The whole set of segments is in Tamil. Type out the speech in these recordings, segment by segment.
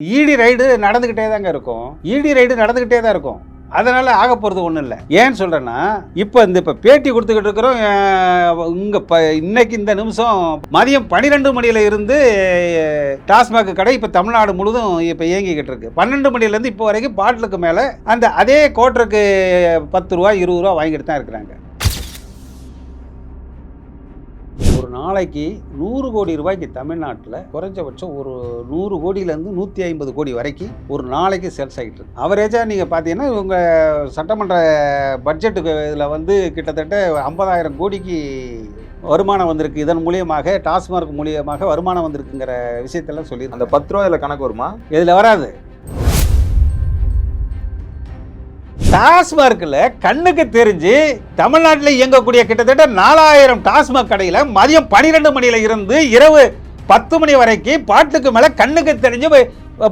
ஈடி ரைடு நடந்துக்கிட்டே தாங்க இருக்கும். ஈடி ரைடு நடந்துக்கிட்டே தான் இருக்கும். அதனால் ஆக போகிறது ஒன்றும் இல்லை. ஏன்னு சொல்கிறேன்னா, இப்போ பேட்டி கொடுத்துக்கிட்டு இருக்கிறோம். இங்கே இன்னைக்கு இந்த நிமிஷம் மதியம் 12 மணியில் இருந்து டாஸ்மாக் கடை இப்போ தமிழ்நாடு முழுதும் இப்போ இயங்கிக்கிட்டு இருக்கு. 12 மணிலேருந்து இப்போ வரைக்கும் பாட்டிலுக்கு மேலே அந்த அதே கோட்டருக்கு 10 ரூபா 20 ரூபா வாங்கிட்டு தான் இருக்கிறாங்க. ஒரு நாளைக்கு 100 கோடி ரூபாய்க்கு தமிழ்நாட்டில் குறைஞ்சபட்சம் ஒரு 100 கோடியிலேருந்து 150 கோடி வரைக்கும் ஒரு நாளைக்கு சேல்ஸ் ஆகிட்டு இருக்கு. அவரேஜாக நீங்கள் பார்த்தீங்கன்னா உங்கள் சட்டமன்ற பட்ஜெட்டுக்கு இதில் கிட்டத்தட்ட 50,000 கோடிக்கு வருமானம் வந்திருக்கு. இதன் மூலியமாக டாஸ்மார்க் மூலியமாக வருமானம் வந்திருக்குங்கிற விஷயத்தெல்லாம் சொல்லி அந்த 10 ரூபா இதில் கணக்கு வருமா? இதில் வராது. டாஸ்மார்க்கில் கண்ணுக்கு தெரிஞ்சு தமிழ்நாட்டில் இயங்கக்கூடிய கிட்டத்தட்ட 4000 டாஸ்மாக் கடையில் மதியம் 12 மணியில் இருந்து இரவு 10 மணி வரைக்கும் பாட்டுக்கு மேலே கண்ணுக்கு தெரிஞ்சு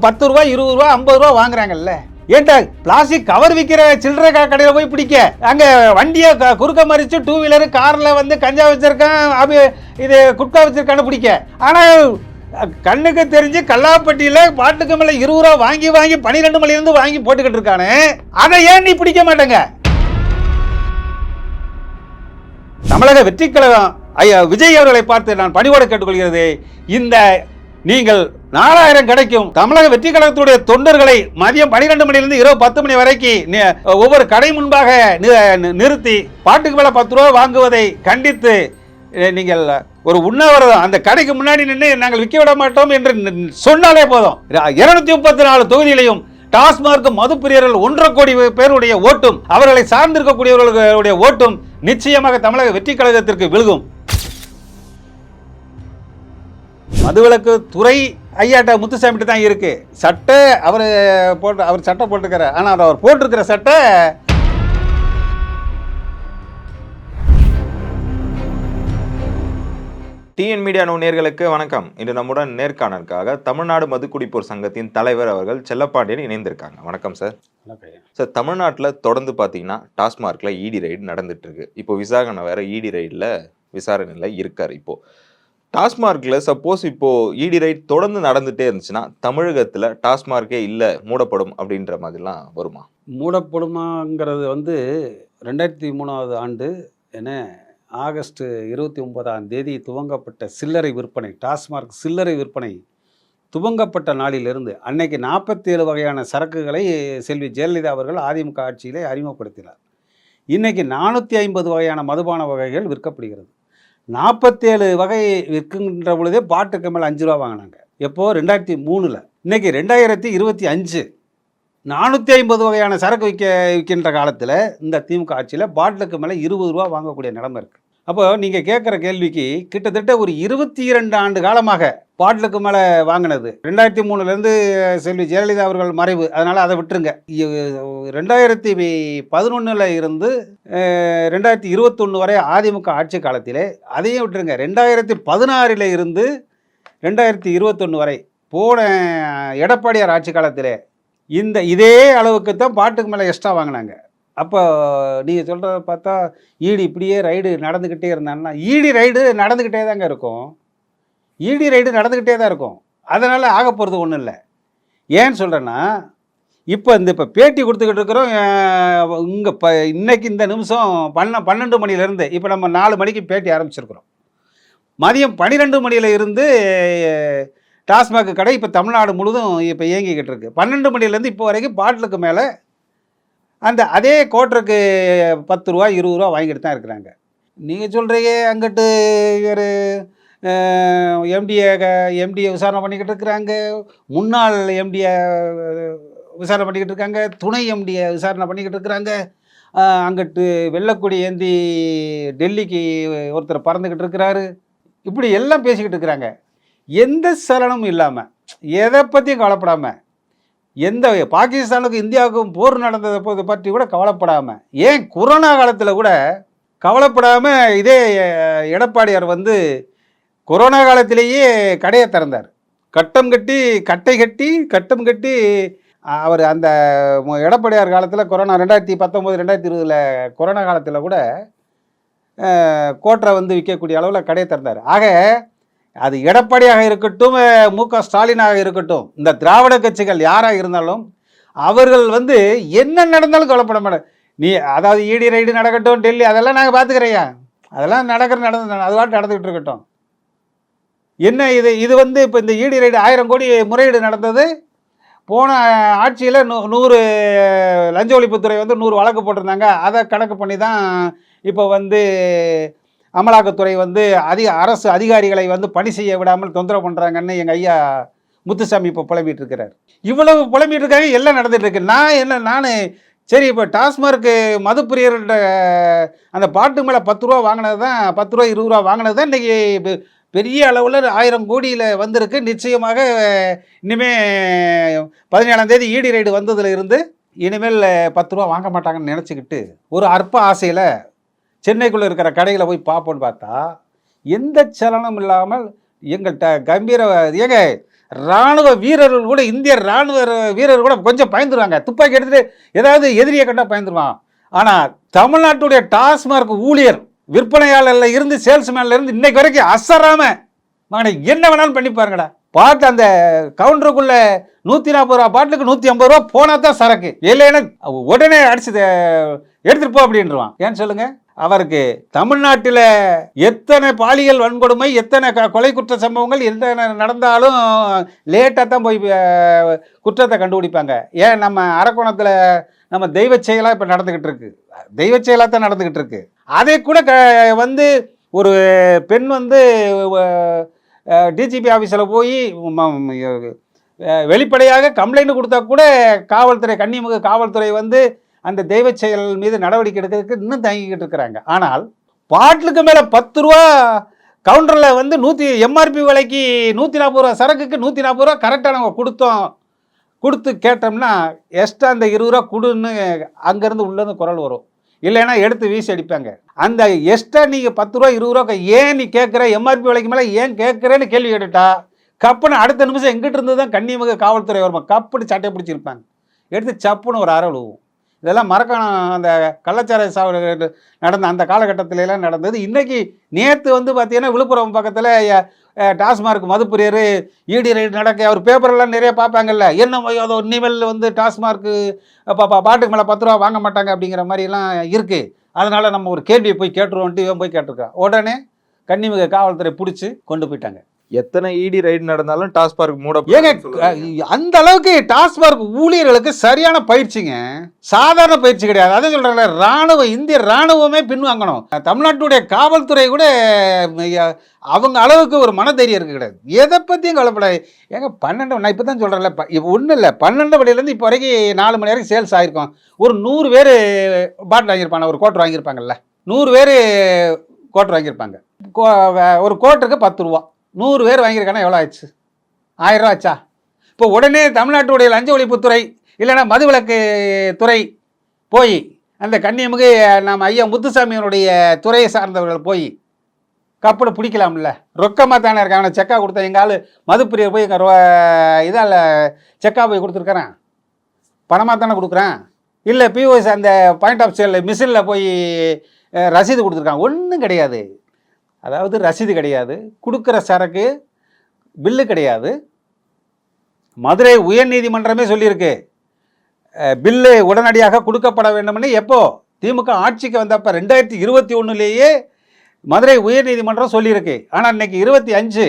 10 ரூபா 20 ரூபா 50 ரூபா வாங்குறாங்கல்ல. ஏன்டா பிளாஸ்டிக் கவர் விற்கிற சில்லறை கடையில் போய் பிடிக்க, அங்கே வண்டியை குறுக்க மறித்து 2 வீலரு காரில் கஞ்சா வச்சிருக்கான், இது குட்கா வச்சிருக்கான்னு பிடிக்க. ஆனால் கண்ணுக்கு தெரிஞ்சு கல்லாப்பட்டியில் பாட்டுக்கு மேலே 20 ரூபா வாங்கி 12 மணிலேருந்து வாங்கி போட்டுக்கிட்டு இருக்கானே, அதை ஏன் நீ பிடிக்க மாட்டேங்க? தமிழக வெற்றி கழகம் ஐயா விஜய் அவர்களை பார்த்து நான் பணிவோடு கேட்டுக்கொள்கிறது. இந்த நீங்கள் 4000 கிடைக்கும் தமிழக வெற்றி கழகத்துடைய தொண்டர்களை மதியம் 12 மணிலிருந்து இரவு 10 மணி வரைக்கும் ஒவ்வொரு கடை முன்பாக நிறுத்தி பாட்டுக்கு மேலே 10 ரூபா வாங்குவதை கண்டித்து நீங்கள் ஒரு உண்ணாவிரதம் அந்த கடைக்கு முன்னாடி நின்று நாங்கள் விற்க விட மாட்டோம் என்று சொன்னாலே போதும். 234 தொகுதியிலையும் டாஸ்மார்க் மதுப்பிரியர்கள் 1.5 கோடி பேருடைய ஓட்டும் அவர்களை சார்ந்திருக்கக்கூடியவர்களுடைய ஓட்டும் நிச்சயமாக தமிழக வெற்றி கழகத்திற்கு விழுகும். மதுவிலக்கு துறை ஐயாட்ட முத்துசாமிட்டு தான் இருக்கு. சட்டை அவர் சட்டை போட்டுக்கிறார். ஆனால் அவர் போட்டிருக்கிற சட்டை டிஎன் மீடியா நேயர்களுக்கு வணக்கம். இன்று நம்முடன் நேர்காணலுக்காக தமிழ்நாடு மதுக்குடிப்போர் சங்கத்தின் தலைவர் அவர்கள் செல்லப்பாண்டியன் இணைந்திருக்காங்க. வணக்கம் சார். சார், தமிழ்நாட்டில் தொடர்ந்து பார்த்தீங்கன்னா டாஸ்மார்க்கில் இடி ரைடு நடந்துட்டு இருக்கு. இப்போ விசாகனை வேற இடி ரைடில் விசாரணையில் இருக்கார். இப்போ டாஸ்மார்க்கில் சப்போஸ் இப்போ இடி ரைட் தொடர்ந்து நடந்துகிட்டே இருந்துச்சுன்னா தமிழகத்தில் டாஸ்மார்க்கே இல்லை, மூடப்படும் அப்படின்ற மாதிரிலாம் வருமா? மூடப்படுமாங்கிறது 2003 ஆண்டு என ஆகஸ்ட் 29 துவங்கப்பட்ட சில்லறை விற்பனை, டாஸ்மார்க் சில்லறை விற்பனை துவங்கப்பட்ட நாளிலிருந்து அன்னைக்கு 47 வகையான சரக்குகளை செல்வி ஜெயலலிதா அவர்கள் அதிமுக ஆட்சியிலே அறிமுகப்படுத்தினார். இன்றைக்கி 450 வகையான மதுபான வகைகள் விற்கப்படுகிறது. 47 வகை விற்கின்ற பொழுதே பாட்டுக்கு மேலே 5 ரூபா வாங்கினாங்க. எப்போது? 2003. இன்றைக்கி 2025 450 வகையான சரக்கு விற்கின்ற காலத்தில் இந்த திமுக ஆட்சியில் பாட்டிலுக்கு மேலே 20 ரூபா வாங்கக்கூடிய நிலைமை இருக்குது. அப்போ நீங்கள் கேட்குற கேள்விக்கு கிட்டத்தட்ட ஒரு 22 ஆண்டு காலமாக பாட்டிலுக்கு மேலே வாங்கினது 2003 செல்வி ஜெயலலிதா அவர்கள் மறைவு, அதனால் அதை விட்டுருங்க. 2011 இருந்து 2021 வரை அதிமுக ஆட்சி காலத்திலே அதையும் விட்டுருங்க. 2016 இருந்து 2021 வரை போன எடப்பாடியார் ஆட்சி காலத்திலே இதே அளவுக்கு தான் பாட்டுக்கு மேலே எக்ஸ்ட்ரா வாங்கினாங்க. அப்போ நீங்கள் சொல்கிறத பார்த்தா ஈடி இப்படியே ரைடு நடந்துக்கிட்டே இருந்தாங்கன்னா, ஈடி ரைடு நடந்துக்கிட்டே தாங்க இருக்கும். ஈடி ரைடு நடந்துக்கிட்டே தான் இருக்கும். அதனால் ஆக போகிறது ஒன்றும் இல்லை. ஏன்னு சொல்கிறேன்னா, இப்போ பேட்டி கொடுத்துக்கிட்டு இருக்கிறோம். இன்னைக்கு இந்த நிமிஷம் 12 மணிலேருந்து இப்போ நம்ம 4 மணிக்கு பேட்டி ஆரம்பிச்சிருக்கிறோம். மதியம் 12 மணியில் இருந்து டாஸ்மாக் கடை இப்போ தமிழ்நாடு முழுதும் இப்போ இயங்கிக்கிட்டு இருக்கு. 12 மணிலேருந்து இப்போ வரைக்கும் பாட்டிலுக்கு மேலே அந்த அதே கோட்டருக்கு 10 ரூபா 20 ரூபா வாங்கிட்டு தான் இருக்கிறாங்க. நீங்கள் சொல்கிறீங்க அங்கிட்டு ஒரு எம்டியை விசாரணை பண்ணிக்கிட்டு இருக்கிறாங்க, முன்னாள் எம்டியை விசாரணை பண்ணிக்கிட்டு இருக்காங்க, துணை எம்டியை விசாரணை பண்ணிக்கிட்டு இருக்கிறாங்க, அங்கிட்டு வெள்ளக்குடி ஏந்தி டெல்லிக்கு ஒருத்தர் பறந்துக்கிட்டு இருக்கிறாரு, இப்படி எல்லாம் பேசிக்கிட்டு இருக்கிறாங்க. எந்த சலனமும் இல்லாமல், எதை பற்றியும் கவலைப்படாமல், எந்த பாகிஸ்தானுக்கும் இந்தியாவுக்கும் போர் நடந்ததை பற்றி கூட கவலைப்படாமல், ஏன் கொரோனா காலத்தில் கூட கவலைப்படாமல் இதே எடப்பாடியார் கொரோனா காலத்திலேயே கடையை திறந்தார். கட்டம் கட்டி அவர் அந்த எடப்பாடியார் காலத்தில் கொரோனா 2019 2020 கொரோனா காலத்தில் கூட கோட்டரை விற்கக்கூடிய அளவில் கடையை திறந்தார். ஆக அது எடப்பாடியாக இருக்கட்டும், மு.க. ஸ்டாலினாக இருக்கட்டும், இந்த திராவிட கட்சிகள் யாராக இருந்தாலும் அவர்கள் வந்து என்ன நடந்தாலும் கவலைப்பட மாட்டாங்க. நீ அதாவது ஈடி ரைடு நடக்கட்டும், டெல்லி அதெல்லாம் நாங்கள் பார்த்துக்கிறேயா, அதெல்லாம் நடந்து அது பாட்டு நடந்துக்கிட்டு இருக்கட்டும். என்ன இது இது வந்து இப்போ இந்த ஈடி ரைடு 1000 கோடி முறையீடு நடந்தது. போன ஆட்சியில் 100 லஞ்ச ஒழிப்புத்துறை வந்து 100 வழக்கு போட்டிருந்தாங்க. அதை கணக்கு பண்ணி தான் இப்போ வந்து அமலாக்கத்துறை வந்து அரசு அதிகாரிகளை வந்து பணி செய்ய விடாமல் தொந்தரவு பண்ணுறாங்கன்னு எங்கள் ஐயா முத்துசாமி இப்போ புலம்பிட்டு இருக்கிறார். இவ்வளவு புலம்பிட்டு இருக்காங்க, எல்லாம் நடந்துட்டு இருக்கு. நான் சரி இப்போ டாஸ்மார்க்கு மதுப்பிரியர்கிட்ட அந்த பாட்டு மேலே 10 ரூபா வாங்கினது தான், 10 ரூபா 20 ரூபா வாங்கினது தான் இன்றைக்கி பெரிய அளவில் 1000 கோடியில் வந்திருக்கு. நிச்சயமாக இனிமேல் 17ஆம் தேதி ஈடி ரைடு வந்ததில் இருந்து இனிமேல் 10 ரூபா வாங்க மாட்டாங்கன்னு நினச்சிக்கிட்டு ஒரு அற்ப ஆசையில் சென்னைக்குள்ளே இருக்கிற கடையில் போய் பார்ப்போன்னு பார்த்தா எந்த சலனமும் இல்லாமல் எங்கள்கிட்ட கம்பீர ஏங்க இராணுவ வீரர்கள் கூட, இந்திய இராணுவ வீரர்கள் கூட கொஞ்சம் பயந்துருவாங்க. துப்பாக்கி எடுத்துகிட்டு ஏதாவது எதிரியை கண்டால் பயந்துருவான். ஆனால் தமிழ்நாட்டுடைய டாஸ்மார்க் ஊழியர் விற்பனையாளர்ல இருந்து சேல்ஸ்மேன்ல இருந்து இன்னைக்கு வரைக்கும் அசராம மகனை என்ன வேணாலும் பண்ணி பாருங்கடா. பாட்டு அந்த கவுண்டருக்குள்ள 140 ரூபா பாட்டுக்கு 150 ரூபா போனா தான் சரக்கு, இல்லைன்னா உடனே அடிச்சு எடுத்துட்டு போ அப்படின்றான். ஏன்னு சொல்லுங்க. அவருக்கு தமிழ்நாட்டில் எத்தனை பாலியல் வன்கொடுமை, எத்தனை கொலை குற்ற சம்பவங்கள் எத்தனை நடந்தாலும் லேட்டாக தான் போய் குற்றத்தை கண்டுபிடிப்பாங்க. ஏன் நம்ம அரக்கோணத்தில் நம்ம தெய்வ செயலாக இப்போ நடந்துக்கிட்டு இருக்கு, தெய்வ செயலாக தான் நடந்துக்கிட்டு இருக்கு. அதை கூட வந்து ஒரு பெண் வந்து டிஜிபி ஆஃபீஸில் போய் வெளிப்படையாக கம்ப்ளைண்ட் கொடுத்தா கூட காவல்துறை, கன்னிமுக காவல்துறை வந்து அந்த தெய்வ செயல் மீது நடவடிக்கை எடுக்கிறதுக்கு இன்னும் தங்கிக்கிட்டு இருக்கிறாங்க. ஆனால் பாட்டிலுக்கு மேலே 10 ரூபா கவுண்டரில் வந்து எம்ஆர்பி விலைக்கு 140 ரூபா சரக்குக்கு 140 ரூபா கரெக்டாக நம்ம கொடுத்து கேட்டோம்னா எக்ஸ்ட்ரா அந்த 20 ரூபா கொடுன்னு அங்கேருந்து உள்ளேருந்து குரல் வரும். இல்லைன்னா எடுத்து வீசி அடிப்பாங்க. அந்த எக்ஸ்ட்ரா நீங்கள் 10 ரூபா 20 ரூபா ஏன் நீ கேட்குற, எம்ஆர்பி விலைக்கு மேலே ஏன் கேட்குறேன்னு கேள்வி கேட்டுட்டா கப்புன்னு அடுத்த நிமிஷம் எங்கிட்ட இருந்து தான் கன்னிமுக காவல்துறை வருமா கப்புன்னு சட்டை பிடிச்சிருப்பாங்க. எடுத்து சப்புன்னு ஒரு அரை விழுவும். இதெல்லாம் மறக்கணும். அந்த கள்ளச்சாராய சாவு நடந்த அந்த காலகட்டத்திலலாம் நடந்தது. இன்றைக்கி நேற்று வந்து பார்த்தீங்கன்னா விழுப்புரம் பக்கத்தில் டாஸ்மார்க் மதுப்பிரியர் ஈடி ரைடு நடக்க அவர் பேப்பரெல்லாம் நிறைய பார்ப்பாங்கல்ல, என்ன அதோ இனிமேல் வந்து டாஸ்மார்க்கு பாட்டுக்கு மேலே 10 ரூபா வாங்க மாட்டாங்க அப்படிங்கிற மாதிரிலாம் இருக்குது. அதனால் நம்ம ஒரு கேள்வியை போய் கேட்டுருவோன்ட்டு இவன் போய் கேட்டிருக்கான். உடனே கன்னிமுக காவல்துறை பிடிச்சி கொண்டு போயிட்டாங்க. எத்தனை ஈடி ரைடு நடந்தாலும் டாஸ்மார்க் மூட ஏங்க அந்த அளவுக்கு டாஸ்மார்க் ஊழியர்களுக்கு சரியான பயிற்சிங்க, சாதாரண பயிற்சி கிடையாது. அதான் சொல்றாங்க, ராணுவ இந்திய ராணுவமே பின்வாங்கணும். தமிழ்நாட்டுடைய காவல்துறை கூட அவங்க அளவுக்கு ஒரு மனதைரியம் இருக்கு கிடையாது. எதை பற்றியும் கவலைப்படாது. ஏங்க 12 நான் இப்போ தான் சொல்கிறேன்ல, இப்போ ஒன்றும் இல்லை, 12 மணிலேருந்து இப்போ வரைக்கும் 4 மணி வரைக்கும் சேல்ஸ் ஆகிருக்கும். ஒரு 100 பேர் பாட்டில் வாங்கியிருப்பாங்க, ஒரு கோட்டர் வாங்கியிருப்பாங்கல்ல, 100 பேர் கோட்டர் வாங்கியிருப்பாங்க. ஒரு கோட்டருக்கு 10 ரூபா, 100 பேர் வாங்கியிருக்கானா எவ்வளோ ஆச்சு? 1000 ரூபா ஆச்சா? இப்போ உடனே தமிழ்நாட்டுடைய லஞ்ச ஒழிப்புத்துறை இல்லைன்னா மதுவிலக்கு துறை போய் அந்த கன்னிமுக நம்ம ஐயா முத்துசாமியினுடைய துறையை சார்ந்தவர்கள் போய் கப்பலை பிடிக்கலாம்ல. ரொக்கமாக தானே இருக்காங்க. செக்கா கொடுத்தா எங்கள் ஆள் மதுப்பிரியர் போய் இதால் செக்கா போய் கொடுத்துருக்குறேன், பணமாக தானே கொடுக்குறேன். இல்லை பிஓஎஸ் அந்த பாயிண்ட் ஆஃப் சேல் மிஷினில் போய் ரசீது கொடுத்துருக்காங்க. ஒன்றும் கிடையாது. அதாவது ரசீது கிடையாது, கொடுக்குற சரக்கு பில்லு கிடையாது. மதுரை உயர்நீதிமன்றமே சொல்லியிருக்கு பில்லு உடனடியாக கொடுக்கப்பட வேண்டும்னு. எப்போ திமுக ஆட்சிக்கு வந்தப்போ 2021 மதுரை உயர்நீதிமன்றம் சொல்லியிருக்கு. ஆனால் இன்னைக்கு 25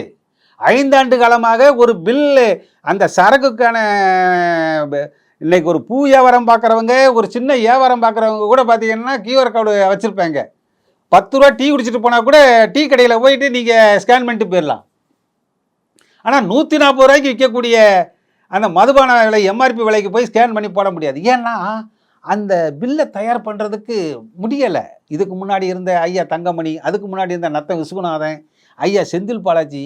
5 ஆண்டு காலமாக ஒரு பில்லு அந்த சரக்குக்கான இன்னைக்கு ஒரு பூ வியாபாரம் பார்க்குறவங்க, ஒரு சின்ன வியாபாரம் பார்க்குறவங்க கூட பார்த்தீங்கன்னா கியூஆர் கோடு வச்சுருப்பாங்க. 10 ரூபா டீ குடிச்சிட்டு போனால் கூட டீ கடையில் போயிட்டு நீங்கள் ஸ்கேன் பண்ணிட்டு போயிடலாம். ஆனால் 140 ரூபாய்க்கு விற்கக்கூடிய அந்த மதுபான விலை எம்ஆர்பி விலைக்கு போய் ஸ்கேன் பண்ணி போட முடியாது. ஏன்னா அந்த பில்லை தயார் பண்ணுறதுக்கு முடியலை. இதுக்கு முன்னாடி இருந்த ஐயா தங்கமணி, அதுக்கு முன்னாடி இருந்த நத்த விஸ்வநாதன், ஐயா செந்தில் பாலாஜி,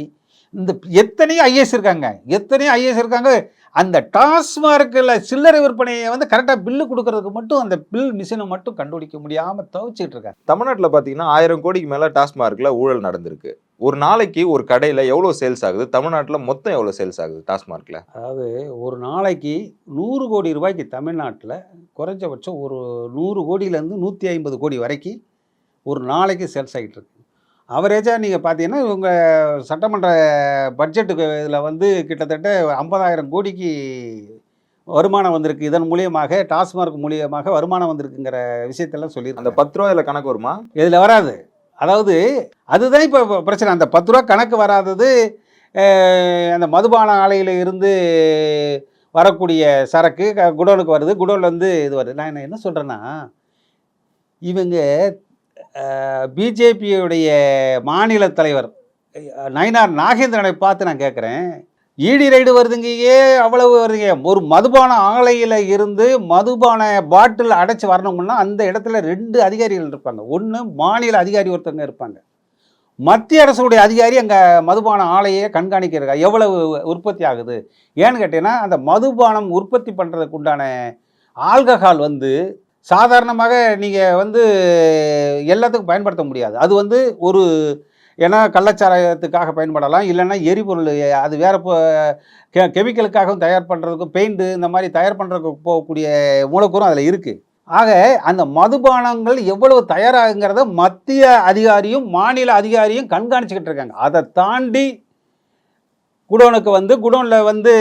இந்த எத்தனையோ ஐஏஎஸ் இருக்காங்க. அந்த டாஸ்மார்க்கில் சில்லறை விற்பனையை வந்து கரெக்டாக பில்லு கொடுக்கறதுக்கு மட்டும் அந்த பில் மிஷினை மட்டும் கண்டுபிடிக்க முடியாமல் தவிச்சிட்டு இருக்காங்க. தமிழ்நாட்டில் பார்த்தீங்கன்னா 1000 கோடிக்கு மேலே டாஸ்மார்க்கில் ஊழல் நடந்திருக்கு. ஒரு நாளைக்கு ஒரு கடையில் எவ்வளோ சேல்ஸ் ஆகுது? தமிழ்நாட்டில் மொத்தம் எவ்வளோ சேல்ஸ் ஆகுது டாஸ்மார்க்கில்? அதாவது ஒரு நாளைக்கு 100 கோடி ரூபாய்க்கு தமிழ்நாட்டில் குறைஞ்சபட்சம் ஒரு 100 கோடியிலேருந்து 150 கோடி வரைக்கும் ஒரு நாளைக்கு சேல்ஸ் ஆகிட்டு இருக்கு. அவரேஜாக நீங்கள் பார்த்தீங்கன்னா உங்கள் சட்டமன்ற பட்ஜெட்டுக்கு இதில் வந்து கிட்டத்தட்ட 50,000 கோடிக்கு வருமானம் வந்திருக்கு. இதன் மூலியமாக டாஸ்மார்க் மூலியமாக வருமானம் வந்திருக்குங்கிற விஷயத்தெல்லாம் அந்த சொல்லியிருக்காங்க. 10 ரூபா இதில் கணக்கு வருமா? இதில் வராது. அதாவது அதுதான் இப்போ பிரச்சனை. அந்த 10 ரூபா கணக்கு வராதது அந்த மதுபான ஆலையில் இருந்து வரக்கூடிய சரக்கு குடோனுக்கு வருது. குடோனில் வந்து இது வருது. நான் என்ன சொல்கிறேன்னா, இவங்க பிஜேபியுடைய மாநில தலைவர் நயினார் நாகேந்திரனை பார்த்து நான் கேட்குறேன், ஈடி ரைடு வருதுங்கயே, அவ்வளவு வருதுங்க. ஒரு மதுபான ஆலையில் இருந்து மதுபான பாட்டில் அடைச்சி வரணும்னா அந்த இடத்துல 2 அதிகாரிகள் இருப்பாங்க. ஒன்று மாநில அதிகாரி ஒருத்தவங்க இருப்பாங்க, மத்திய அரசுடைய அதிகாரி அங்கே மதுபான ஆலையை கண்காணிக்கிறதா எவ்வளவு உற்பத்தி ஆகுது. ஏன்னு கேட்டீங்கன்னா, அந்த மதுபானம் உற்பத்தி பண்ணுறதுக்கு உண்டான ஆல்கஹால் வந்து சாதாரணமாக நீங்கள் வந்து எல்லாத்துக்கும் பயன்படுத்த முடியாது. அது வந்து ஒரு ஏன்னா கள்ளச்சாராயத்துக்காக பயன்படலாம், இல்லைன்னா எரிபொருள் அது வேறு கெமிக்கலுக்காகவும் தயார் பண்ணுறதுக்கும் பெயிண்ட்டு இந்த மாதிரி தயார் பண்ணுறதுக்கு போகக்கூடிய மூலக்கூறும் அதில் இருக்குது. ஆக அந்த மதுபானங்கள் எவ்வளவு தயாராகுங்கிறத மத்திய அதிகாரியும் மாநில அதிகாரியும் கண்காணிச்சுக்கிட்டு இருக்காங்க. அதை தாண்டி குடோனுக்கு வந்து குடோனில் வந்து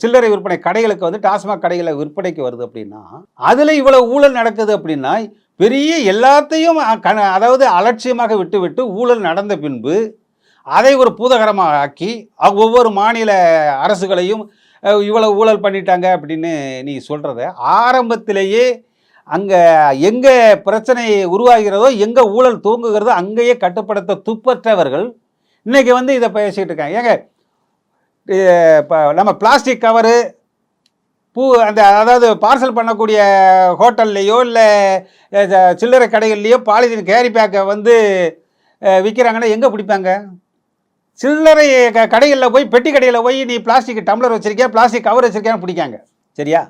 சில்லறை விற்பனை கடைகளுக்கு வந்து டாஸ்மாக் கடைகளை விற்பனைக்கு வருது அப்படின்னா, அதில் இவ்வளோ ஊழல் நடக்குது அப்படின்னா, பெரிய எல்லாத்தையும் அதாவது அலட்சியமாக விட்டு ஊழல் நடந்த பின்பு அதை ஒரு பூதகரமாக ஆக்கி ஒவ்வொரு மாநில அரசுகளையும் இவ்வளோ ஊழல் பண்ணிட்டாங்க அப்படின்னு நீ சொல்கிறத ஆரம்பத்திலேயே அங்கே எங்கே பிரச்சனை உருவாகிறதோ, எங்கே ஊழல் தூங்குகிறதோ அங்கேயே கட்டுப்படுத்த துப்பற்றவர்கள் இன்றைக்கி வந்து இதை பேசிகிட்டு இருக்காங்க. ஏங்க இப்போ நம்ம பிளாஸ்டிக் கவரு அந்த அதாவது பார்சல் பண்ணக்கூடிய ஹோட்டல்லையோ இல்லை சில்லறை கடைகள்லையோ பாலிதீன் கேரி பேக்கை வந்து விற்கிறாங்கன்னா எங்கே பிடிப்பாங்க? சில்லறை கடைகளில் போய் பெட்டி கடையில் போய் நீ பிளாஸ்டிக் டம்ளர் வச்சுருக்கியா, பிளாஸ்டிக் கவர் வச்சுருக்கியான்னு பிடிக்காங்க. சரியா?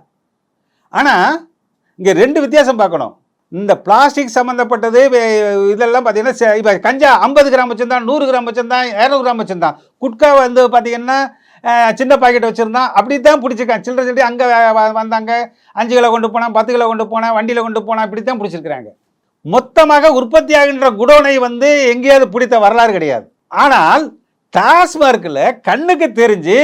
ஆனால் இங்கே 2 வித்தியாசம் பார்க்கணும். இந்த பிளாஸ்டிக் சம்மந்தப்பட்டது இதெல்லாம் பார்த்தீங்கன்னா, இப்போ கஞ்சா 50 கிராம் வச்சுருந்தான், 100 கிராம் வச்சுருந்தான், 200 கிராம் வச்சுருந்தான். குட்கா வந்து பார்த்தீங்கன்னா சின்ன பாக்கெட் வச்சுருந்தான். அப்படி தான் பிடிச்சிருக்கான். சில்லறை அங்கே வந்தாங்க, 5 கிலோ கொண்டு போனான், 10 கிலோ கொண்டு போனான், வண்டியில் கொண்டு போனான், இப்படி தான் பிடிச்சிருக்கிறாங்க. மொத்தமாக உற்பத்தி ஆகின்ற குடோனை வந்து எங்கேயாவது பிடித்த வரலாறு கிடையாது. ஆனால் டாஸ்மார்க்கில் கண்ணுக்கு தெரிஞ்சு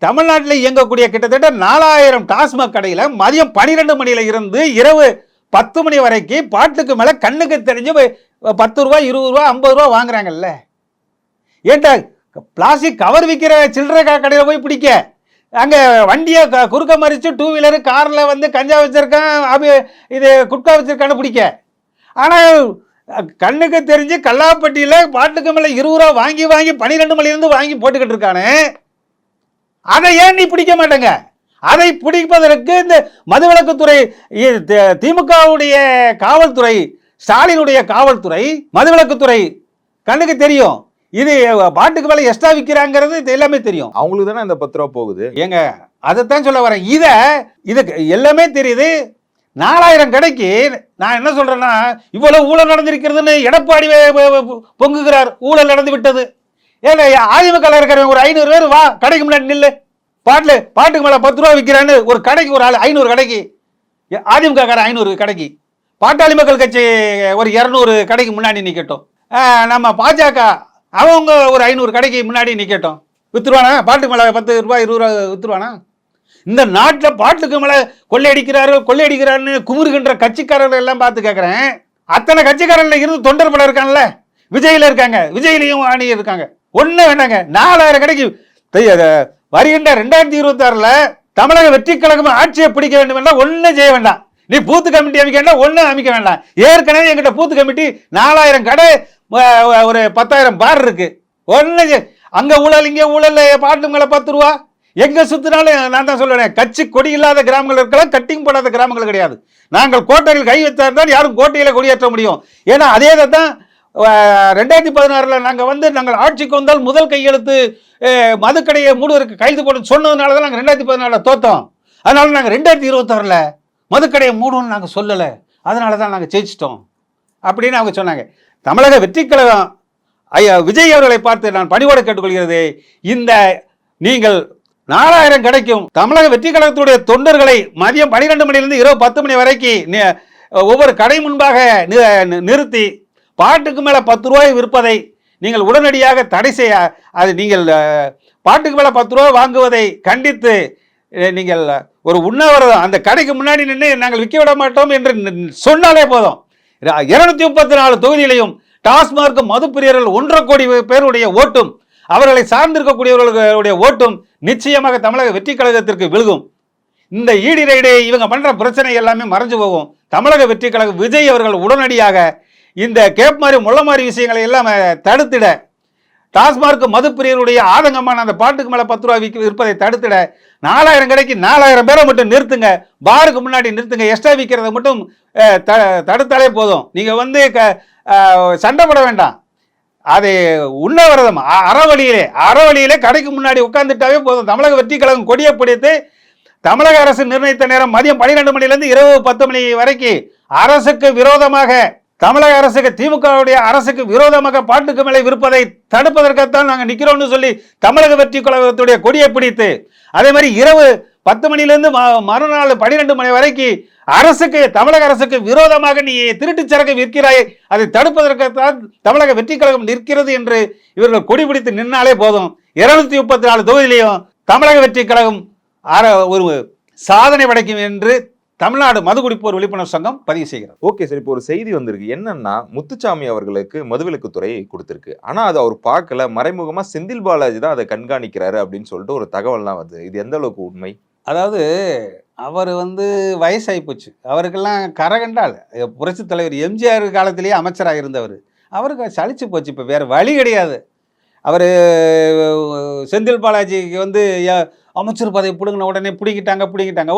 தமிழ்நாட்டில் இயங்கக்கூடிய கிட்டத்தட்ட 4000 டாஸ்மாக் கடையில் மதியம் 12 மணியில் இருந்து இரவு 10 மணி வரைக்கும் பாட்டுக்கு மேலே கண்ணுக்கு தெரிஞ்சு 10 ரூபா, 20 ரூபா, 50 ரூபா வாங்குறாங்கல்ல. ஏன்டா பிளாஸ்டிக் கவர் விற்கிற சில்லறை கடையில் போய் பிடிக்க, அங்கே வண்டியை குறுக்க மறித்து 2 வீலரு காரில் வந்து கஞ்சா வச்சுருக்கான், இது குட்கா வச்சுருக்கான்னு பிடிக்க. ஆனால் கண்ணுக்கு தெரிஞ்சு கல்லாப்பட்டியில் பாட்டுக்கு மேலே 20 ரூபா வாங்கி 12 மணிலேருந்து வாங்கி போட்டுக்கிட்டு இருக்கானே, அதை ஏன் நீ பிடிக்க மாட்டேங்க? அதை பிடிப்பதற்கு இந்த மதுவிலக்குத்துறை, திமுகவுடைய காவல்துறை, ஸ்டாலினுடைய காவல்துறை, மதுவிலக்குத்துறை கண்ணுக்கு தெரியும். இது பாட்டுக்கு மேலே எக்ஸ்ட்ரா விற்கிறாங்கிறது இது எல்லாமே தெரியும். அவங்களுக்கு தானே இந்த 10 ரூபா போகுது. ஏங்க அதைத்தான் சொல்ல வரேன். இதுக்கு எல்லாமே தெரியுது. 4000 கடைக்கு நான் என்ன சொல்றேன்னா, இவ்வளவு ஊழல் நடந்திருக்கிறதுன்னு எடப்பாடி பொங்குகிறார். ஊழல் நடந்து விட்டது. ஏன்னா அதிமுக இருக்கிறவங்க ஒரு 500 பேர் வா கடைக்கு முன்னாடி நில்லு, பாட்டுக்கு மேலே 10 ரூபா விற்கிறான்னு ஒரு கடைக்கு ஒரு ஆள் 500 கடைக்கு, அதிமுக 500 கடைக்கு, பாட்டாளி மக்கள் கட்சி ஒரு 200 கடைக்கு முன்னாடி நிற்கட்டும், நம்ம பாஜக அவங்க ஒரு 500 கடைக்கு முன்னாடி நிற்கட்டும், வித்துருவானா? பாட்டுக்கு மேலே 10 ரூபா 20 ரூபா வித்துருவானா? இந்த நாட்டில் பாட்டுக்கு மேலே கொள்ளையடிக்கிறாருன்னு குமுறுகின்ற கட்சிக்காரர்கள் எல்லாம் பார்த்து கேட்குறேன். அத்தனை கட்சிக்காரர்கள் இருந்து தொண்டர் படம் இருக்கான்ல, விஜயில் இருக்காங்க, விஜயிலையும் ஆணி இருக்காங்க. ஒன்றும் வேண்டாங்க, 4000 கடைக்கு வருகின்ற 2026 தமிழக வெற்றி கழகம் ஆட்சியை பிடிக்க வேண்டும் என்றால் ஒன்றும் செய்ய வேண்டாம். நீ பூத்து கமிட்டி அமைக்க வேண்டாம், ஒன்றும் அமைக்க வேண்டாம். ஏற்கனவே எங்கிட்ட பூத்து கமிட்டி 4000 கடை, ஒரு 10,000 பார் இருக்கு. ஒன்று அங்கே ஊழல், இங்கே ஊழல், பாட்டு மேலே 10 ரூபா. எங்கே சுற்றினாலும் நான் தான் சொல்லுவேன், கட்சி கொடி இல்லாத கிராமங்கள் இருக்கலாம், கட்டிங் போடாத கிராமங்கள் கிடையாது. நாங்கள் கோட்டையில் கை வைத்தால்தான் யாரும் கோட்டையில் கொடியேற்ற முடியும். ஏன்னா அதே தான் 2016 நாங்கள் ஆட்சிக்கு வந்தால் முதல் கையெழுத்து மதுக்கடையை மூடுவதற்கு கைது போட்டு சொன்னதுனால தான் நாங்கள் 2014 தோத்தோம். அதனால நாங்கள் 2026 மதுக்கடையை மூடணும்னு நாங்கள் சொல்லலை, அதனால தான் நாங்கள் ஜெயிச்சிட்டோம் அப்படின்னு அவங்க சொன்னாங்க. தமிழக வெற்றி கழகம் ஐயா விஜய் அவர்களை பார்த்து நான் பணிவோடு கேட்டுக்கொள்கிறது, இந்த நீங்கள் 4000 கிடைக்கும் தமிழக வெற்றி கழகத்துடைய தொண்டர்களை மதியம் 12 மணிலிருந்து இரவு 10 மணி வரைக்கும் ஒவ்வொரு கடை முன்பாக நிறுத்தி பாட்டுக்கு மேலே 10 ரூபாய் விற்பதை நீங்கள் உடனடியாக தடை செய்ய, அது நீங்கள் பாட்டுக்கு மேலே 10 ரூபாய் வாங்குவதை கண்டித்து நீங்கள் ஒரு உண்ணாவிரதம் அந்த கடைக்கு முன்னாடி நின்று நாங்கள் விற்க விட மாட்டோம் என்று சொன்னாலே போதும். 234 தொகுதியிலையும் டாஸ்மார்க் மதுப்பிரியர்கள் 1.5 கோடி பேருடைய ஓட்டும் அவர்களை சார்ந்திருக்கக்கூடியவர்களுடைய ஓட்டும் நிச்சயமாக தமிழக வெற்றி கழகத்திற்கு விழுகும். இந்த ஈடி ரைடு இவங்க பண்ற பிரச்சனை எல்லாமே மறைஞ்சு போகும். தமிழக வெற்றி கழகம் விஜய் அவர்கள் உடனடியாக இந்த கேப் மாதிரி முள்ள மாதிரி விஷயங்களை எல்லாம் தடுத்திட, டாஸ்மார்க் மதுப்பிரியருடைய ஆதங்கமான அந்த பாட்டுக்கு மேலே 10 ரூபாய் விற்பதை தடுத்திட 4000 கடைக்கு 4000 பேரை மட்டும் நிறுத்துங்க, பாருக்கு முன்னாடி நிறுத்துங்க, எக்ஸ்ட்ரா விற்கிறத மட்டும் தடுத்தாலே போதும். நீங்கள் வந்து சண்டை போட வேண்டாம். அது உண்ணாவிரதம் அறவழியிலே கடைக்கு முன்னாடி உட்கார்ந்துட்டாவே போதும். தமிழக வெற்றி கழகம் கொடியை பிடித்து தமிழக அரசு நிர்ணயித்த நேரம் மதியம் 12 மணிலேருந்து இரவு 10 மணி வரைக்கும் அரசுக்கு விரோதமாக, தமிழக அரசுக்கு திமுகவுடைய அரசுக்கு விரோதமாக பாட்டுக்கு மேலே விற்பதை தடுப்பதற்காகத்தான் நாங்கள் நிற்கிறோம்னு சொல்லி தமிழக வெற்றி கழகத்துடைய கொடியை பிடித்து, அதே மாதிரி இரவு 10 மணிலேருந்து மறுநாள் 12 மணி வரைக்கும் அரசுக்கு, தமிழக அரசுக்கு விரோதமாக நீ திருட்டு சரக்கு விற்கிறாய், அதை தடுப்பதற்காகத்தான் தமிழக வெற்றி கழகம் நிற்கிறது என்று இவர்கள் கொடி பிடித்து நின்னாலே போதும். 234 தொகுதியிலையும் தமிழக வெற்றி கழகம் ஒரு சாதனை படைக்கும் என்று தமிழ்நாடு மதுகுடிப்போர் விழிப்புணர்வு சங்கம் பதிவு செய்கிறது. ஓகே சார், இப்போ ஒரு செய்தி வந்திருக்கு. என்னன்னா, முத்துசாமி அவர்களுக்கு மதுவிலக்குத்துறை கொடுத்திருக்கு. ஆனா அது அவர் பார்க்கல, மறைமுகமா செந்தில் பாலாஜி தான் அதை கண்காணிக்கிறாரு அப்படின்னு சொல்லிட்டு ஒரு தகவல்லாம் வருது. இது எந்த அளவுக்கு உண்மை? அதாவது அவர் வந்து வயசாகி போச்சு, அவருக்கெல்லாம் கரகண்டால். புரட்சி தலைவர் எம்ஜிஆர் காலத்திலேயே அமைச்சராக இருந்தவர், அவருக்கு சலிச்சு போச்சு. இப்போ வேறு வழி கிடையாது. அவர் செந்தில் பாலாஜிக்கு வந்து அமைச்சர் பதவி பிடுங்கின உடனே பிடிங்கிட்டாங்க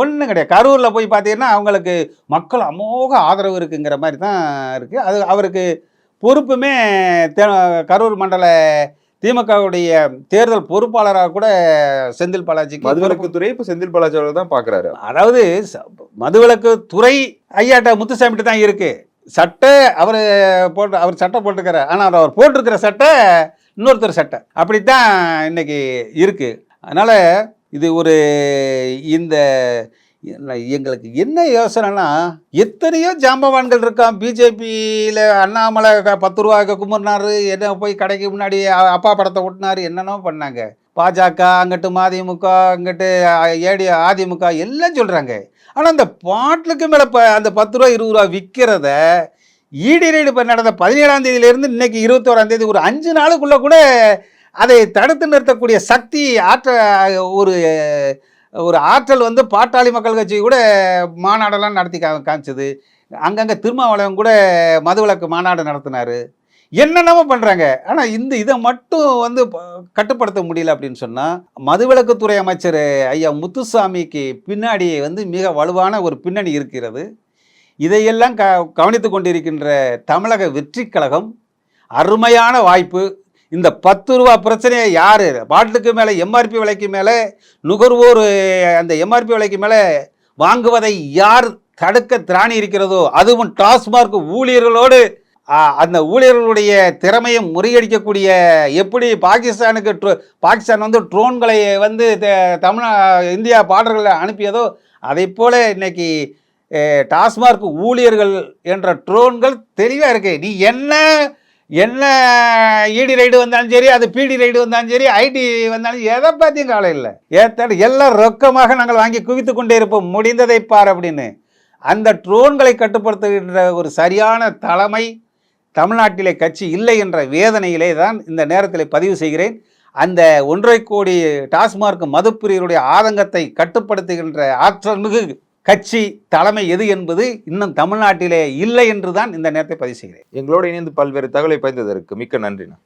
ஒன்றும் கிடையாது. கரூரில் போய் பார்த்தீங்கன்னா அவங்களுக்கு மக்கள் அமோக ஆதரவு இருக்குங்கிற மாதிரி தான் இருக்குது. அது அவருக்கு பொறுப்புமே கரூர் மண்டல திமுகவுடைய தேர்தல் பொறுப்பாளராக கூட செந்தில் பாலாஜிக்கு மதுவிலக்குத்துறை இப்போ செந்தில் பாலாஜி அவர்கள் தான் பார்க்குறாரு. அதாவது மதுவிலக்குத்துறை ஐயாட்ட முத்துசாமிட்டு தான் இருக்குது. சட்டை அவர் சட்டை போட்டுக்கிறார், ஆனால் அவர் போட்டிருக்கிற சட்டை இன்னொருத்தர் சட்டை, அப்படித்தான் இன்னைக்கு இருக்குது. அதனால் இது ஒரு இந்த எங்களுக்கு என்ன யோசனைனா, எத்தனையோ ஜாம்பவான்கள் இருக்கான். பிஜேபியில் அண்ணாமலை 10 ரூபாய்க்கு கும்பிட்னாரு, என்ன போய் கடைக்கு முன்னாடி அப்பா படத்தை ஒட்டினார், என்னென்னோ பண்ணாங்க. பாஜக அங்கிட்டு மதிமுக, அங்கிட்டு அதிமுக எல்லாம் சொல்கிறாங்க. ஆனால் அந்த பாட்டுக்கு மேலே அந்த 10 ரூபா 20 ரூபா விற்கிறத ஈடி ரைடு இப்போ நடந்த 17ஆம் தேதியிலேருந்து இன்னைக்கு 21ஆம் தேதி ஒரு 5 நாளுக்குள்ளே கூட அதை தடுத்து நிறுத்தக்கூடிய சக்தி ஒரு ஆற்றல் வந்து பாட்டாளி மக்கள் கட்சி கூட மாநாடெல்லாம் நடத்தி காமிச்சது. அங்கங்கே திருமாவளவன் கூட மதுவிலக்கு மாநாடு நடத்தினார், என்னென்னமோ பண்ணுறாங்க. ஆனால் இதை மட்டும் வந்து கட்டுப்படுத்த முடியல அப்படின்னு சொன்னால், மதுவிலக்குத்துறை அமைச்சர் ஐயா முத்துசாமிக்கு பின்னாடி வந்து மிக வலுவான ஒரு பின்னணி இருக்கிறது. இதையெல்லாம் கவனித்து கொண்டிருக்கின்ற தமிழக வெற்றி கழகம் அருமையான வாய்ப்பு. இந்த 10 ரூபா பிரச்சனையை யார் பாட்டிலுக்கு மேலே எம்ஆர்பி விலைக்கு மேலே நுகர்வோர் அந்த எம்ஆர்பி விலைக்கு மேலே வாங்குவதை யார் தடுக்க திராணி இருக்கிறதோ, அதுவும் டாஸ்மார்க் ஊழியர்களோடு அந்த ஊழியர்களுடைய திறமையை முறியடிக்கக்கூடிய, எப்படி பாகிஸ்தான் வந்து ட்ரோன்களை வந்து இந்தியா பார்டர்களில் அனுப்பியதோ அதை போல இன்னைக்கு டாஸ்மார்க் ஊழியர்கள் என்ற ட்ரோன்கள் தெளிவாக இருக்கு. நீ என்ன ஈடி ரைடு வந்தாலும் சரி, அது பிடி ரைடு வந்தாலும் சரி, ஐடி வந்தாலும் எதை பார்த்தியும் காலை இல்லை. எல்லாம் ரொக்கமாக நாங்கள் வாங்கி குவித்து கொண்டே இருப்போம், முடிந்ததை பார் அப்படின்னு. அந்த ட்ரோன்களை கட்டுப்படுத்துகின்ற ஒரு சரியான தலைமை தமிழ்நாட்டிலே கட்சி இல்லை என்ற வேதனையிலே தான் இந்த நேரத்தில் பதிவு செய்கிறேன். அந்த 1.5 கோடி டாஸ்மார்க் மதுப்பிரியருடைய ஆதங்கத்தை கட்டுப்படுத்துகின்ற ஆற்றல் மிகு கட்சி தலைமை எது என்பது இன்னும் தமிழ்நாட்டிலே இல்லை என்று தான் இந்த நேரத்தை பதிவு செய்கிறேன். எங்களோடு இணைந்து பல்வேறு தகவலை பகிர்ந்ததற்கு மிக்க நன்றிண்ணா.